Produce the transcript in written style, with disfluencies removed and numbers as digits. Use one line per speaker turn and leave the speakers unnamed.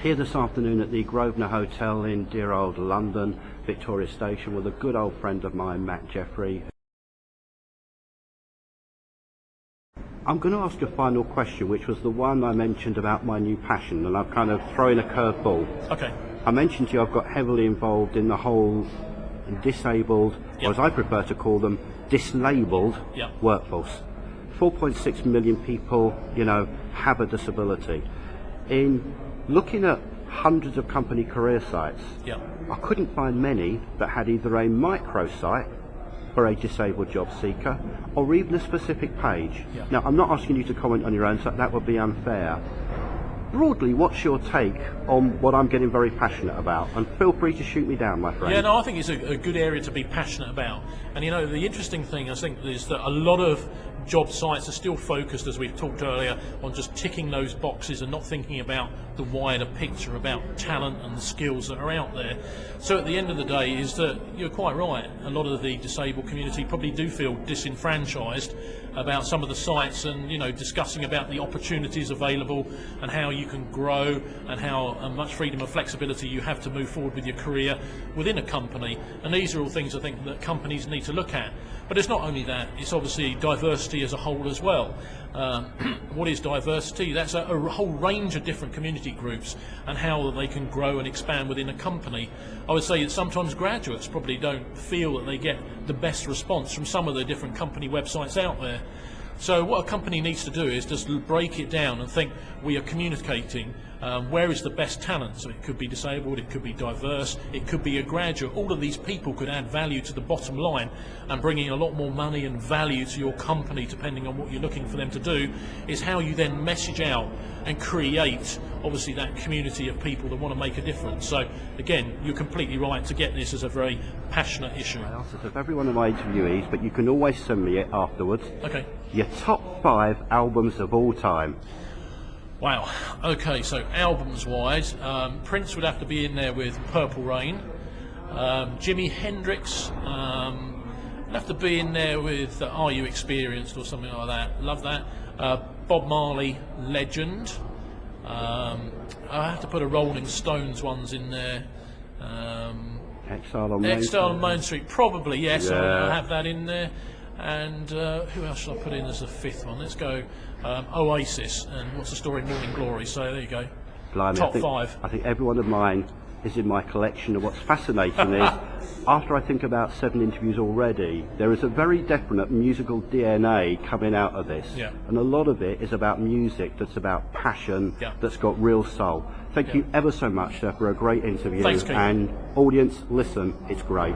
Here this afternoon at the Grosvenor Hotel in dear old London, Victoria Station, with a good old friend of mine, Matt Jeffery. I'm going to ask a final question, which was the one I mentioned about my new passion, and I've kind of thrown a curveball.
Okay.
I mentioned to you I've got heavily involved in the whole disabled, or as I prefer to call them, dislabeled workforce. 4.6 million people, have a disability. In looking at hundreds of company career sites, I couldn't find many that had either a microsite for a disabled job seeker or even a specific page. Now, I'm not asking you to comment on your own, so that would be unfair. Broadly, what's your take on what I'm getting very passionate about? And feel free to shoot me down, my friend.
Yeah, no, I think it's a good area to be passionate about. And the interesting thing, I think, is that a lot of job sites are still focused, as we've talked earlier, on just ticking those boxes and not thinking about the wider picture, about talent and the skills that are out there. So at the end of the day is that you're quite right. A lot of the disabled community probably do feel disenfranchised about some of the sites, and discussing about the opportunities available and how you can grow and how much freedom and flexibility you have to move forward with your career within a company. And these are all things I think that companies need to look at. But it's not only that, it's obviously diversity as a whole as well. What is diversity? That's a whole range of different community groups and how they can grow and expand within a company. I would say that sometimes graduates probably don't feel that they get the best response from some of the different company websites out there. So what a company needs to do is just break it down and think we are communicating where is the best talent. So it could be disabled, it could be diverse, it could be a graduate. All of these people could add value to the bottom line and bringing a lot more money and value to your company, depending on what you're looking for them to do, is how you then message out and create obviously that community of people that want to make a difference. So again, you're completely right to get this as a very passionate issue.
I asked it of every one of my interviewees, but you can always send me it afterwards.
Okay.
Your top 5 albums of all time.
Wow. Okay, so albums-wise, Prince would have to be in there with Purple Rain. Jimi Hendrix would have to be in there with Are You Experienced or something like that. Love that. Bob Marley, Legend. I have to put a Rolling Stones ones in there.
Exile on Main
Exile on Main Street, probably, yes.
Yeah.
I'll have that in there. And who else should I put in as the 5th one? Let's go Oasis and What's the Story, Morning Glory. So there you go.
Blimey,
Top 5.
I think every one of mine is in my collection. And what's fascinating is, after I think about 7 interviews already, there is a very definite musical DNA coming out of this. And a lot of it is about music that's about passion, that's got real soul. Thank you ever so much, sir, for a great interview.
Thanks, Keith.
And audience, listen, it's great.